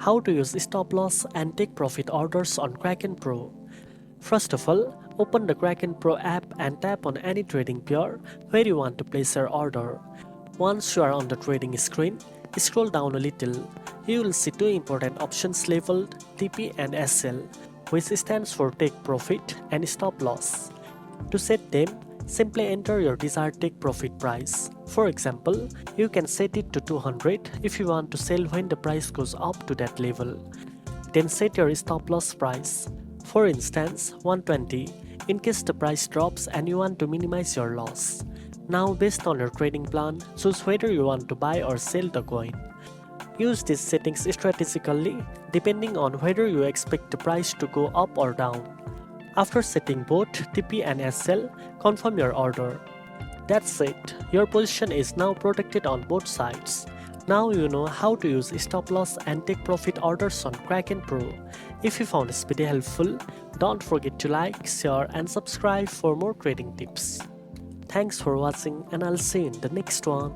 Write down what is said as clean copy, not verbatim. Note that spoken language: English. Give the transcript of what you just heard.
How to use stop loss and take profit orders on Kraken Pro. First of all, open the Kraken Pro app and tap on any trading pair where you want to place your order. Once you are on the trading screen, scroll down a little. You will see two important options labeled TP and SL, which stands for take profit and stop loss. To set them, simply enter your desired take profit price. For example, you can set it to 200 if you want to sell when the price goes up to that level. Then set your stop loss price. For instance, 120 in case the price drops and you want to minimize your loss. Now, based on your trading plan, choose whether you want to buy or sell the coin. Use these settings strategically depending on whether you expect the price to go up or down. After setting both TP and SL, confirm your order. That's it, your position is now protected on both sides. Now you know how to use stop loss and take profit orders on Kraken Pro. If you found this video helpful, don't forget to like, share and subscribe for more trading tips. Thanks for watching and I'll see you in the next one.